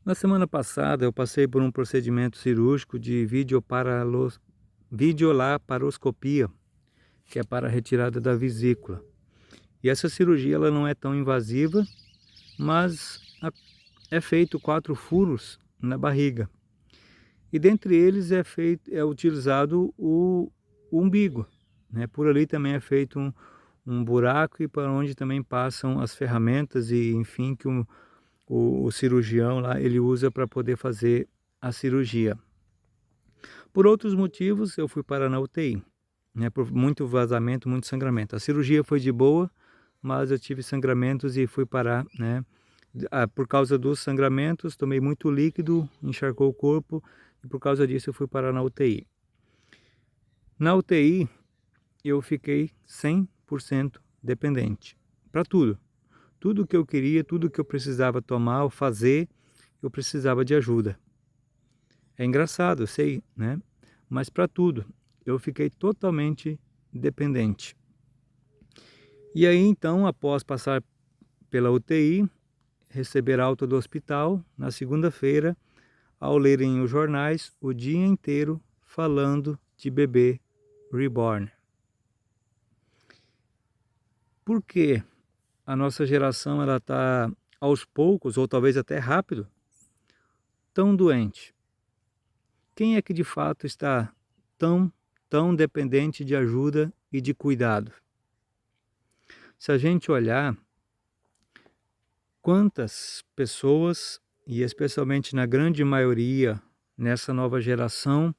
Na semana passada, eu passei por um procedimento cirúrgico de videolaparoscopia, que é para a retirada da vesícula. E essa cirurgia ela não é tão invasiva, mas é feito 4 furos na barriga. E dentre eles é utilizado o umbigo, né? Por ali também é feito um buraco e para onde também passam as ferramentas e enfim que o cirurgião lá ele usa para poder fazer a cirurgia. Por outros motivos, eu fui parar na UTI, né, por muito vazamento, muito sangramento. A cirurgia foi de boa, mas eu tive sangramentos e fui parar, né, por causa dos sangramentos, tomei muito líquido, encharcou o corpo, e por causa disso eu fui parar na UTI. Na UTI, eu fiquei 100% dependente, para tudo. Tudo que eu queria, tudo que eu precisava tomar ou fazer, eu precisava de ajuda. É engraçado, eu sei, né? Mas para tudo, eu fiquei totalmente dependente. E aí então, após passar pela UTI, receber alta do hospital, na segunda-feira, ao lerem os jornais, o dia inteiro falando de bebê reborn. Por que a nossa geração ela está aos poucos, ou talvez até rápido, tão doente? Quem é que de fato está tão dependente de ajuda e de cuidado? Se a gente olhar quantas pessoas, e especialmente na grande maioria nessa nova geração,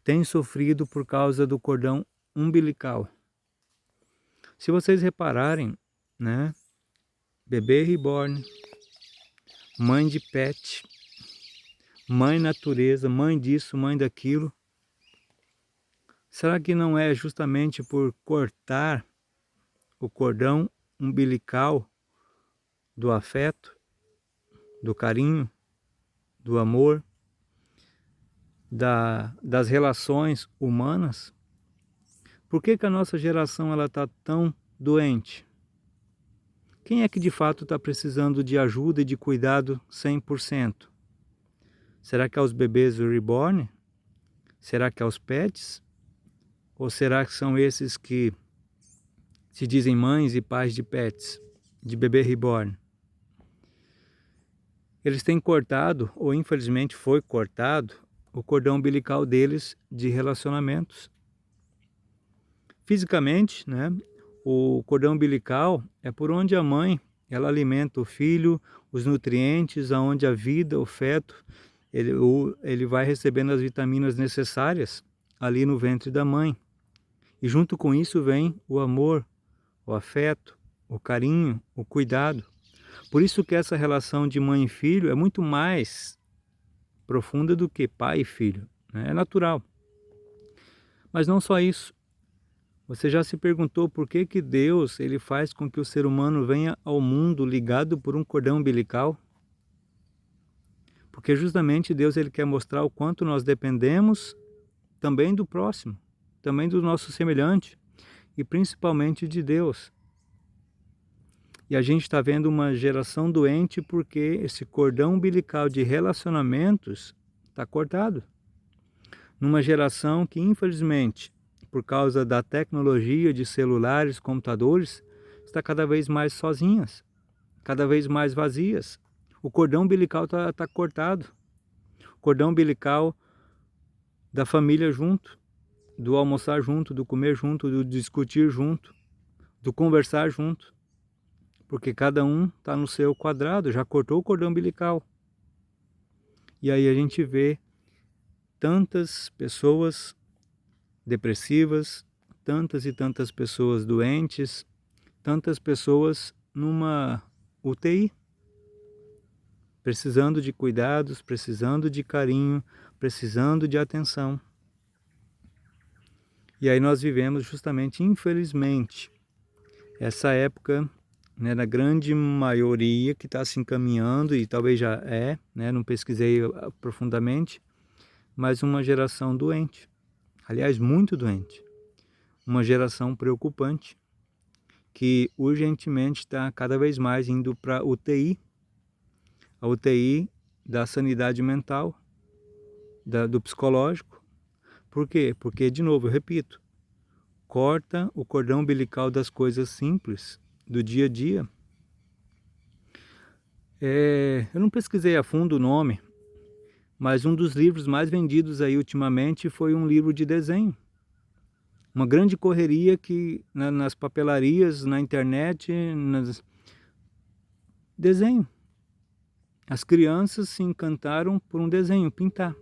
têm sofrido por causa do cordão umbilical. Se vocês repararem, né, bebê reborn, mãe de pet, mãe natureza, mãe disso, mãe daquilo, será que não é justamente por cortar o cordão umbilical do afeto, do carinho, do amor, das relações humanas? Por que a nossa geração ela está tão doente? Quem é que de fato está precisando de ajuda e de cuidado 100%? Será que é os bebês reborn? Será que é os pets? Ou será que são esses que se dizem mães e pais de pets, de bebê reborn? Eles têm cortado, ou infelizmente foi cortado, o cordão umbilical deles de relacionamentos. Fisicamente, né, o cordão umbilical é por onde a mãe ela alimenta o filho, os nutrientes, aonde a vida, o feto, ele vai recebendo as vitaminas necessárias ali no ventre da mãe. E junto com isso vem o amor, o afeto, o carinho, o cuidado. Por isso que essa relação de mãe e filho é muito mais profunda do que pai e filho, né? É natural. Mas não só isso. Você já se perguntou por que que Deus ele faz com que o ser humano venha ao mundo ligado por um cordão umbilical? Porque justamente Deus ele quer mostrar o quanto nós dependemos também do próximo, também do nosso semelhante e principalmente de Deus. E a gente está vendo uma geração doente porque esse cordão umbilical de relacionamentos está cortado. Numa geração que infelizmente, por causa da tecnologia de celulares, computadores, está cada vez mais sozinhas, cada vez mais vazias. O cordão umbilical está cortado. O cordão umbilical da família junto, do almoçar junto, do comer junto, do discutir junto, do conversar junto. Porque cada um está no seu quadrado, já cortou o cordão umbilical. E aí a gente vê tantas pessoas depressivas, tantas e tantas pessoas doentes, tantas pessoas numa UTI, precisando de cuidados, precisando de carinho, precisando de atenção. E aí nós vivemos justamente, infelizmente, essa época, né, na grande maioria que está se encaminhando, e talvez já é, né, não pesquisei profundamente, mas uma geração doente. Aliás, muito doente. Uma geração preocupante, que urgentemente está cada vez mais indo para UTI. A UTI da sanidade mental, do psicológico. Por quê? Porque, de novo, eu repito, corta o cordão umbilical das coisas simples, do dia a dia. Eu não pesquisei a fundo o nome, mas um dos livros mais vendidos aí ultimamente foi um livro de desenho. Uma grande correria que nas papelarias, na internet, desenho. As crianças se encantaram por um desenho, pintar.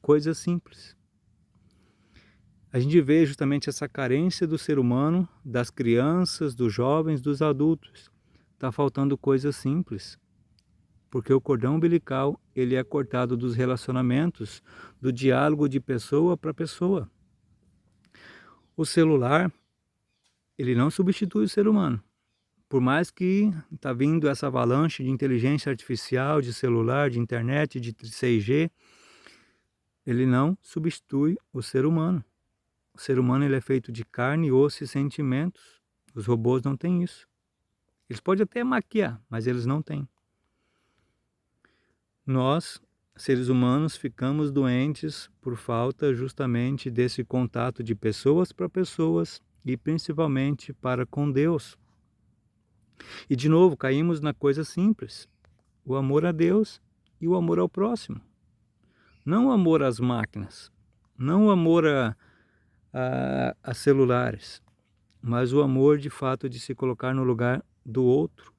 Coisa simples. A gente vê justamente essa carência do ser humano, das crianças, dos jovens, dos adultos. Está faltando coisas simples. Porque o cordão umbilical, ele é cortado dos relacionamentos, do diálogo de pessoa para pessoa. O celular, ele não substitui o ser humano. Por mais que está vindo essa avalanche de inteligência artificial, de celular, de internet, de 6G, ele não substitui o ser humano. O ser humano ele é feito de carne, osso e sentimentos. Os robôs não têm isso. Eles podem até maquiar, mas eles não têm. Nós, seres humanos, ficamos doentes por falta justamente desse contato de pessoas para pessoas e principalmente para com Deus. E de novo, caímos na coisa simples, o amor a Deus e o amor ao próximo. Não o amor às máquinas, não o amor a celulares, mas o amor de fato de se colocar no lugar do outro,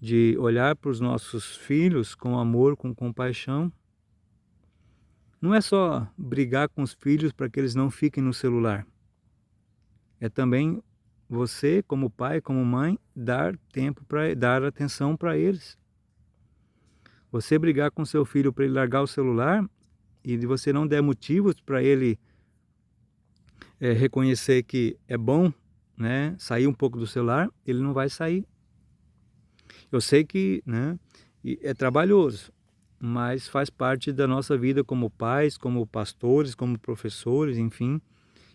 de olhar para os nossos filhos com amor, com compaixão. Não é só brigar com os filhos para que eles não fiquem no celular. É também você, como pai, como mãe, dar tempo para dar atenção para eles. Você brigar com seu filho para ele largar o celular e você não der motivos para ele reconhecer que é bom, né, sair um pouco do celular, ele não vai sair. Eu sei que, né, é trabalhoso, mas faz parte da nossa vida como pais, como pastores, como professores, enfim,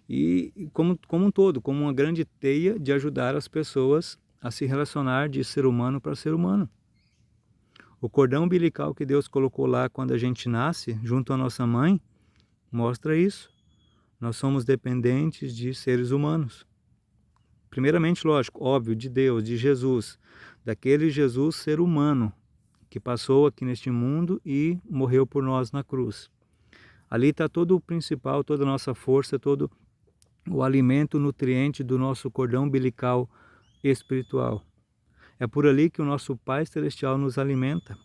e como um todo, como uma grande teia de ajudar as pessoas a se relacionar de ser humano para ser humano. O cordão umbilical que Deus colocou lá quando a gente nasce, junto à nossa mãe, mostra isso. Nós somos dependentes de seres humanos. Primeiramente, lógico, óbvio, de Deus, de Jesus, daquele Jesus ser humano que passou aqui neste mundo e morreu por nós na cruz. Ali está todo o principal, toda a nossa força, todo o alimento, o nutriente do nosso cordão umbilical espiritual. É por ali que o nosso Pai Celestial nos alimenta,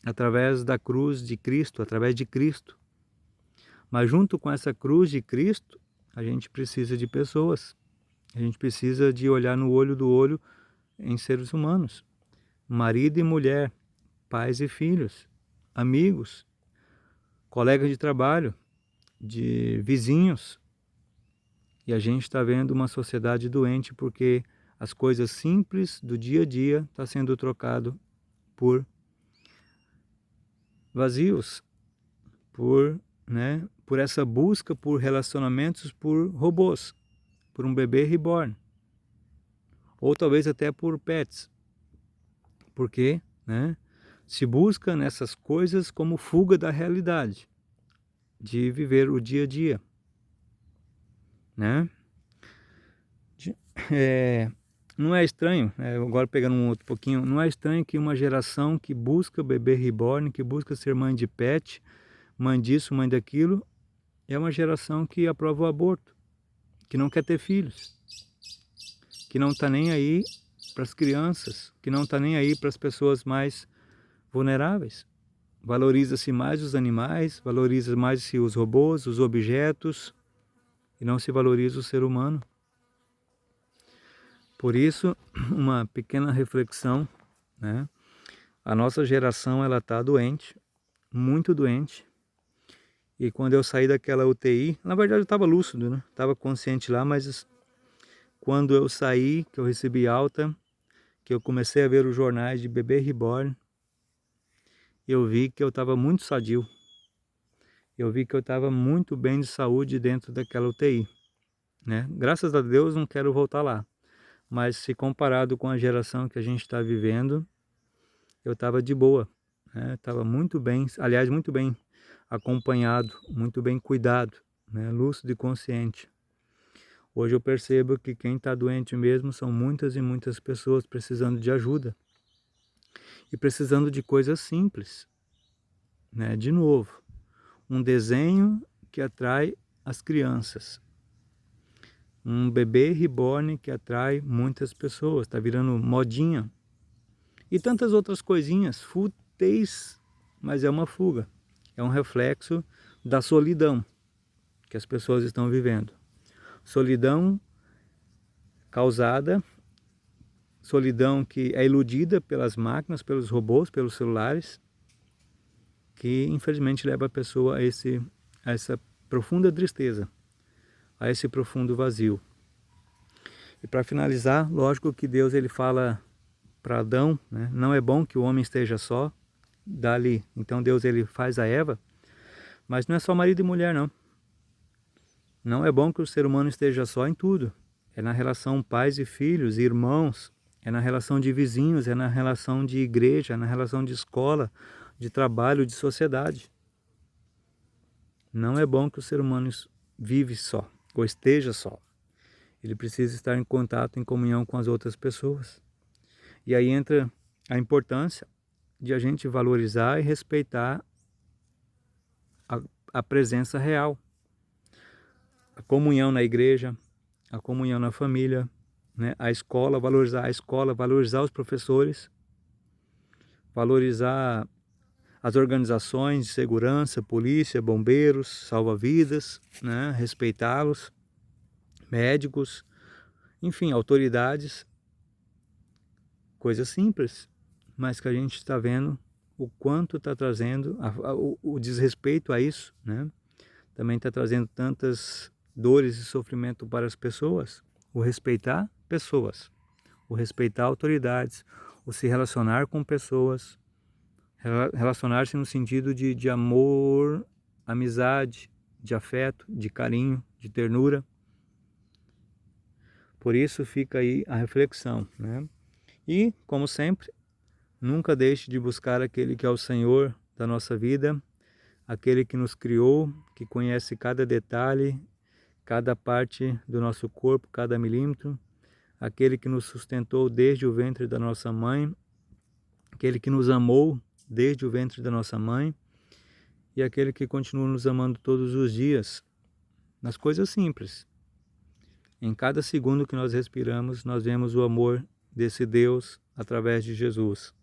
através da cruz de Cristo, através de Cristo. Mas junto com essa cruz de Cristo, a gente precisa de pessoas. A gente precisa de olhar no olho do olho em seres humanos. Marido e mulher, pais e filhos, amigos, colegas de trabalho, de vizinhos. E a gente está vendo uma sociedade doente porque as coisas simples do dia a dia estão sendo trocado por vazios, por essa busca por relacionamentos por robôs, por um bebê reborn, ou talvez até por pets, porque, né, se busca nessas coisas como fuga da realidade, de viver o dia a dia, né? Não é estranho, agora pegando um outro pouquinho, não é estranho que uma geração que busca bebê reborn, que busca ser mãe de pet, mãe disso, mãe daquilo, é uma geração que aprova o aborto, que não quer ter filhos, que não está nem aí para as crianças, que não está nem aí para as pessoas mais vulneráveis. Valoriza-se mais os animais, valoriza mais os robôs, os objetos, e não se valoriza o ser humano. Por isso, uma pequena reflexão, né? A nossa geração ela está doente, muito doente. E quando eu saí daquela UTI, na verdade eu estava lúcido, né? Estava consciente lá, mas quando eu saí, que eu recebi alta, que eu comecei a ver os jornais de bebê reborn, eu vi que eu estava muito sadio. Eu vi que eu estava muito bem de saúde dentro daquela UTI, né? Graças a Deus não quero voltar lá. Mas se comparado com a geração que a gente está vivendo, eu estava de boa, né? Estava muito bem, aliás, muito bem acompanhado, muito bem cuidado, né? Lúcido e consciente. Hoje eu percebo que quem está doente mesmo são muitas e muitas pessoas precisando de ajuda e precisando de coisas simples, né? De novo, um desenho que atrai as crianças, um bebê reborn que atrai muitas pessoas, está virando modinha, e tantas outras coisinhas fúteis, mas é uma fuga, é um reflexo da solidão que as pessoas estão vivendo. Solidão causada, solidão que é iludida pelas máquinas, pelos robôs, pelos celulares, que infelizmente leva a pessoa a essa profunda tristeza, a esse profundo vazio. E para finalizar, lógico que Deus ele fala para Adão, né? Não é bom que o homem esteja só, dali. Então Deus ele faz a Eva, mas não é só marido e mulher não. Não é bom que o ser humano esteja só em tudo. É na relação pais e filhos, irmãos, é na relação de vizinhos, é na relação de igreja, é na relação de escola, de trabalho, de sociedade. Não é bom que o ser humano vive só, ou esteja só. Ele precisa estar em contato, em comunhão com as outras pessoas. E aí entra a importância de a gente valorizar e respeitar a presença real. A comunhão na igreja, a comunhão na família, né? A escola, valorizar os professores, valorizar as organizações de segurança, polícia, bombeiros, salva-vidas, né? Respeitá-los, médicos, enfim, autoridades, coisas simples, mas que a gente está vendo o quanto está trazendo o desrespeito a isso, né? Também está trazendo tantas dores e sofrimento para as pessoas. O respeitar pessoas, o respeitar autoridades, o se relacionar com pessoas, relacionar-se no sentido de amor, amizade, de afeto, de carinho, de ternura. Por isso fica aí a reflexão, né? E, como sempre, nunca deixe de buscar aquele que é o Senhor da nossa vida, aquele que nos criou, que conhece cada detalhe, cada parte do nosso corpo, cada milímetro, aquele que nos sustentou desde o ventre da nossa mãe, aquele que nos amou desde o ventre da nossa mãe e aquele que continua nos amando todos os dias, nas coisas simples. Em cada segundo que nós respiramos, nós vemos o amor desse Deus através de Jesus.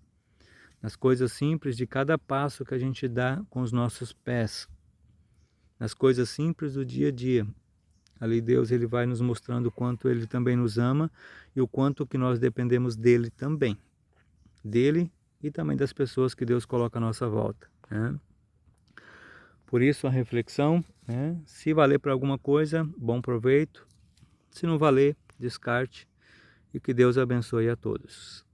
Nas coisas simples de cada passo que a gente dá com os nossos pés. Nas coisas simples do dia a dia. Ali Deus ele vai nos mostrando o quanto Ele também nos ama e o quanto que nós dependemos dEle também. DEle e também das pessoas que Deus coloca à nossa volta, né? Por isso a reflexão, né? Se valer para alguma coisa, bom proveito. Se não valer, descarte e que Deus abençoe a todos.